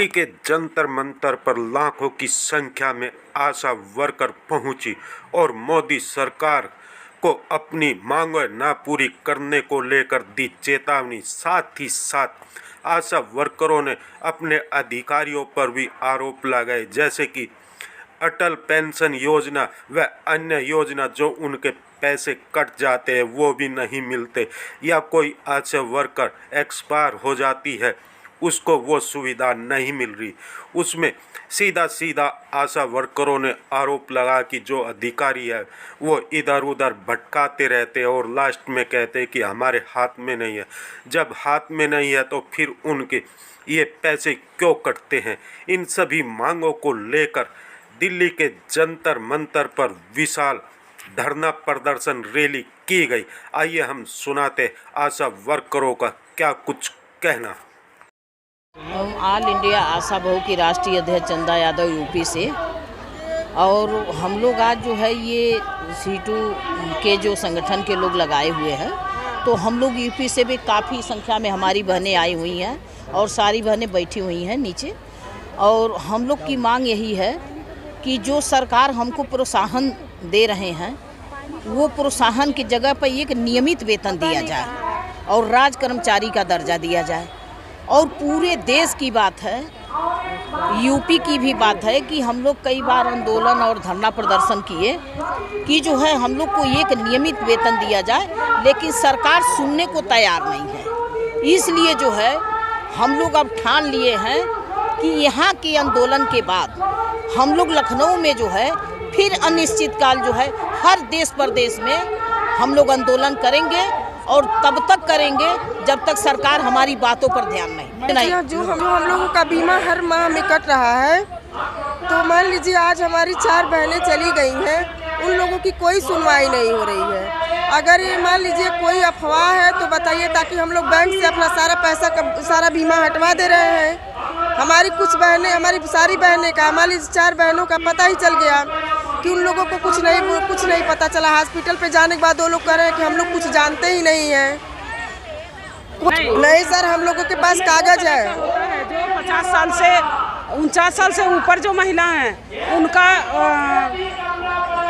दिल्ली के जंतर मंतर पर लाखों की संख्या में आशा वर्कर पहुंची और मोदी सरकार को अपनी मांगें न पूरी करने को लेकर दी चेतावनी। साथ ही साथ आशा वर्करों ने अपने अधिकारियों पर भी आरोप लगाए, जैसे कि अटल पेंशन योजना व अन्य योजना जो उनके पैसे कट जाते हैं वो भी नहीं मिलते, या कोई आशा वर्कर एक्सपायर हो जाती है उसको वो सुविधा नहीं मिल रही। उसमें सीधा आशा वर्करों ने आरोप लगा कि जो अधिकारी है वो इधर उधर भटकाते रहते हैं और लास्ट में कहते हैं कि हमारे हाथ में नहीं है। जब हाथ में नहीं है तो फिर उनके ये पैसे क्यों कटते हैं? इन सभी मांगों को लेकर दिल्ली के जंतर मंतर पर विशाल धरना प्रदर्शन रैली की गई। आइए हम सुनाते आशा वर्करों का क्या कुछ कहना। हम ऑल इंडिया आशा बहु की राष्ट्रीय अध्यक्ष चंदा यादव यूपी से, और हम लोग आज जो है ये सीटू के जो संगठन के लोग लगाए हुए हैं, तो हम लोग यूपी से भी काफ़ी संख्या में हमारी बहनें आई हुई हैं और सारी बहनें बैठी हुई हैं नीचे। और हम लोग की मांग यही है कि जो सरकार हमको प्रोत्साहन दे रहे हैं वो प्रोत्साहन की जगह पर एक नियमित वेतन दिया जाए और राज कर्मचारी का दर्जा दिया जाए। और पूरे देश की बात है, यूपी की भी बात है कि हम लोग कई बार आंदोलन और धरना प्रदर्शन किए कि जो है हम लोग को एक नियमित वेतन दिया जाए, लेकिन सरकार सुनने को तैयार नहीं है। इसलिए जो है हम लोग अब ठान लिए हैं कि यहाँ के आंदोलन के बाद हम लोग लखनऊ में जो है फिर अनिश्चितकाल जो है हर देश प्रदेश में हम लोग आंदोलन करेंगे, और तब तक करेंगे जब तक सरकार हमारी बातों पर ध्यान नहीं। जो हम लोगों का बीमा हर माह में कट रहा है, तो मान लीजिए आज हमारी 4 बहनें चली गई हैं, उन लोगों की कोई सुनवाई नहीं हो रही है। अगर ये मान लीजिए कोई अफवाह है तो बताइए, ताकि हम लोग बैंक से अपना सारा पैसा सारा बीमा हटवा दे रहे हैं। हमारी कुछ बहनें, हमारी सारी बहनें का, मान लीजिए 4 बहनों का पता ही चल गया कि उन लोगों को कुछ नहीं पता चला। हॉस्पिटल पे जाने के बाद वो लोग कह रहे हैं कि हम लोग कुछ जानते ही नहीं हैं। नहीं सर, हम लोगों के पास कागज है। जो 50 साल से 49 साल से ऊपर जो महिला हैं उनका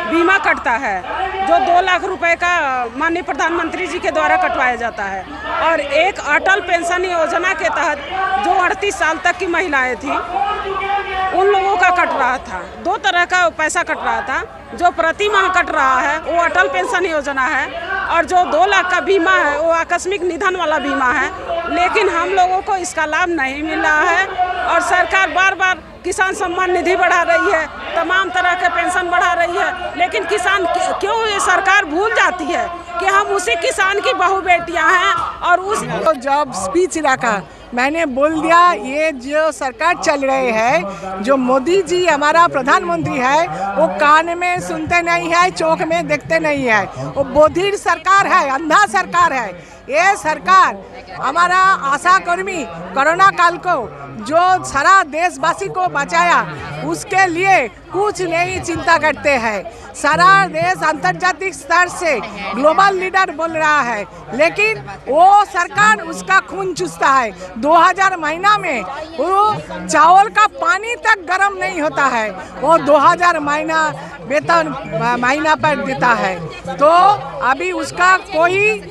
बीमा कटता है, जो 2 लाख रुपए का माननीय प्रधानमंत्री जी के द्वारा कटवाया जाता है। और एक अटल पेंशन योजना के तहत जो 38 साल तक की महिलाएं थी उन लोगों का कट रहा था। 2 तरह का पैसा कट रहा था। जो प्रति माह कट रहा है वो अटल पेंशन योजना है, और जो 2 लाख का बीमा है वो आकस्मिक निधन वाला बीमा है। लेकिन हम लोगों को इसका लाभ नहीं मिल रहा है, और सरकार बार बार किसान सम्मान निधि बढ़ा रही है, तमाम तरह के पेंशन बढ़ा रही है, लेकिन किसान क्यों ये सरकार भूल जाती है कि हम उसी किसान की बहू बेटियां हैं। और उस जब स्पीच रखा मैंने बोल दिया, ये जो सरकार चल रहे हैं, जो मोदी जी हमारा प्रधानमंत्री है वो कान में सुनते नहीं है, चौक में देखते नहीं है। वो बोधिर सरकार है, अंधा सरकार है। ये सरकार हमारा आशा कर्मी कोरोना काल को जो सारा देशवासी को बचाया, उसके लिए कुछ नहीं चिंता करते हैं। सारा देश अंतर्जातिक स्तर से ग्लोबल लीडर बोल रहा है, लेकिन वो सरकार उसका खून चूसता है। 2000 महीना में वो चावल का पानी तक गर्म नहीं होता है, वो 2000 महीना वेतन महीना पर देता है। तो अभी उसका कोई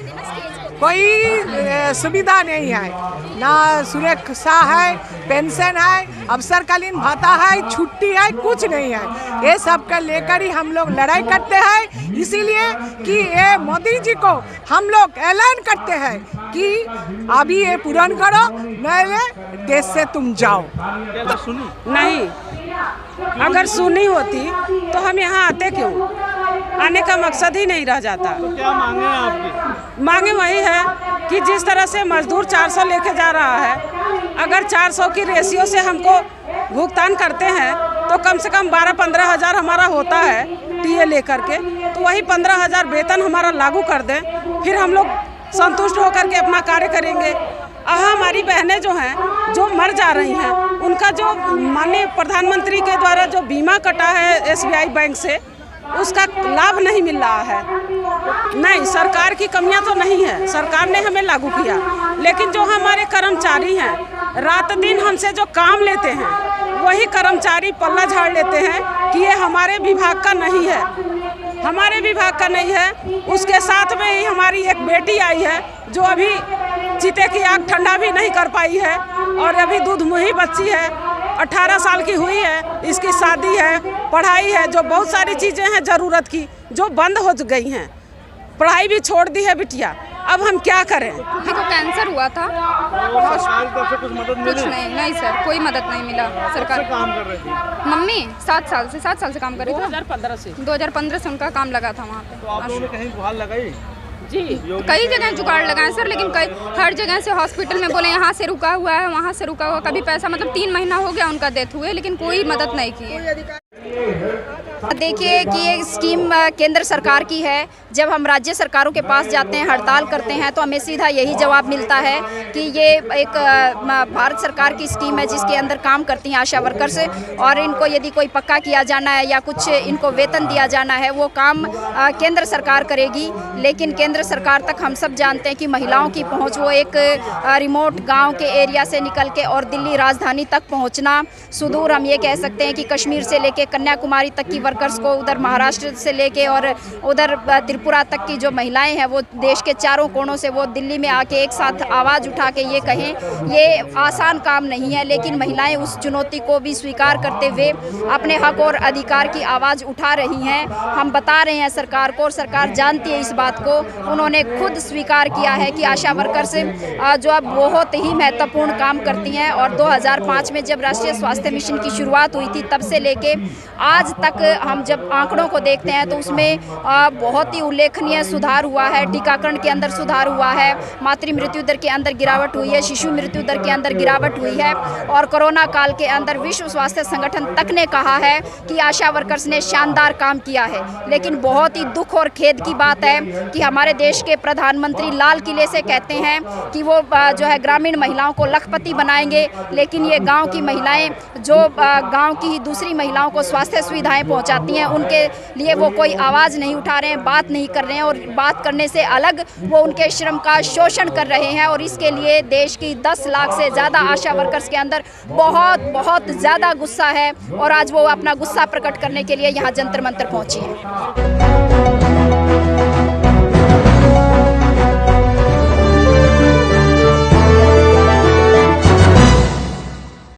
सुविधा नहीं है, ना सुरक्षा है, पेंशन है, अवसरकालीन भत्ता है, छुट्टी है, कुछ नहीं है। ये सब का लेकर ही हम लोग लड़ाई करते हैं। इसीलिए कि ये मोदी जी को हम लोग ऐलान करते हैं कि अभी ये पूर्ण करो, नहीं देश से तुम जाओ। नहीं, अगर सुनी होती तो हम यहाँ आते क्यों? आने का मकसद ही नहीं रह जाता। तो क्या मांगे आपकी? मांगे वही है कि जिस तरह से मजदूर 400 लेके जा रहा है, अगर 400 की रेशियो से हमको भुगतान करते हैं तो कम से कम 12-15 हज़ार हमारा होता है टीए लेकर के, तो वही 15 हज़ार वेतन हमारा लागू कर दें, फिर हम लोग संतुष्ट होकर के अपना कार्य करेंगे। हमारी बहनें जो हैं जो मर जा रही हैं, उनका जो माननीय प्रधानमंत्री के द्वारा जो बीमा कटा है SBI बैंक से, उसका लाभ नहीं मिल रहा है। नहीं, सरकार की कमियां तो नहीं है, सरकार ने हमें लागू किया, लेकिन जो हमारे कर्मचारी हैं रात दिन हमसे जो काम लेते हैं वही कर्मचारी पल्ला झाड़ लेते हैं कि ये हमारे विभाग का नहीं है, हमारे विभाग का नहीं है। उसके साथ में ही हमारी एक बेटी आई है जो अभी चीते की आग ठंडा भी नहीं कर पाई है और अभी दूध मुही बच्ची है, 18 साल की हुई है, इसकी शादी है, पढ़ाई है, जो बहुत सारी चीज़ें हैं ज़रूरत की जो बंद हो गई हैं। पढ़ाई भी छोड़ दी है बिटिया, अब हम क्या करें। मम्मी को कैंसर हुआ था। सरकार की तरफ से कुछ मदद मिली? कुछ नहीं सर, कोई मदद नहीं मिला सरकार। कब से काम कर रही थी? मम्मी 7 साल से काम कर रही थी। 2015 से उनका काम लगा था वहाँ तो आप लोगों ने पे। कहीं गुहार लगाई? जी, कई जगह जुगाड़ लगाए सर, लेकिन हर जगह से हॉस्पिटल में बोले यहाँ से रुका हुआ है, वहाँ से रुका हुआ, कभी पैसा मतलब 3 महीना हो गया उनका डेथ हुए, लेकिन कोई मदद नहीं की है। देखिए कि ये स्कीम केंद्र सरकार की है। जब हम राज्य सरकारों के पास जाते हैं, हड़ताल करते हैं, तो हमें सीधा यही जवाब मिलता है कि ये एक भारत सरकार की स्कीम है जिसके अंदर काम करती हैं आशा वर्कर्स, और इनको यदि कोई पक्का किया जाना है या कुछ इनको वेतन दिया जाना है वो काम केंद्र सरकार करेगी। लेकिन केंद्र सरकार तक हम सब जानते हैं कि महिलाओं की पहुँच वो एक रिमोट गाँव के एरिया से निकल के और दिल्ली राजधानी तक पहुँचना, सुदूर हम ये कह सकते हैं कि कश्मीर से लेके कन्याकुमारी तक की वर्कर्स को, उधर महाराष्ट्र से लेके और उधर त्रिपुरा तक की जो महिलाएं हैं वो देश के चारों कोनों से वो दिल्ली में आके एक साथ आवाज़ उठा के ये कहें, ये आसान काम नहीं है। लेकिन महिलाएं उस चुनौती को भी स्वीकार करते हुए अपने हक और अधिकार की आवाज़ उठा रही हैं। हम बता रहे हैं सरकार को, और सरकार जानती है इस बात को। उन्होंने खुद स्वीकार किया है कि आशा वर्कर्स जो अब बहुत ही महत्वपूर्ण काम करती हैं, और 2005 में जब राष्ट्रीय स्वास्थ्य मिशन की शुरुआत हुई थी तब से लेके आज तक हम जब आंकड़ों को देखते हैं तो उसमें बहुत ही उल्लेखनीय सुधार हुआ है। टीकाकरण के अंदर सुधार हुआ है, मातृ मृत्यु दर के अंदर गिरावट हुई है, शिशु मृत्यु दर के अंदर गिरावट हुई है, और कोरोना काल के अंदर विश्व स्वास्थ्य संगठन तक ने कहा है कि आशा वर्कर्स ने शानदार काम किया है। लेकिन बहुत ही दुख और खेद की बात है कि हमारे देश के प्रधानमंत्री लाल किले से कहते हैं कि वो जो है ग्रामीण महिलाओं को लखपति बनाएंगे, लेकिन ये गाँव की महिलाएँ जो गाँव की दूसरी महिलाओं को स्वास्थ्य सुविधाएं पहुंचाती हैं उनके लिए वो कोई आवाज़ नहीं उठा रहे हैं, बात नहीं कर रहे हैं, और बात करने से अलग वो उनके श्रम का शोषण कर रहे हैं। और इसके लिए देश की 10 लाख से ज़्यादा आशा वर्कर्स के अंदर बहुत ज़्यादा गुस्सा है, और आज वो अपना गुस्सा प्रकट करने के लिए यहाँ जंतर मंतर पहुँची हैं।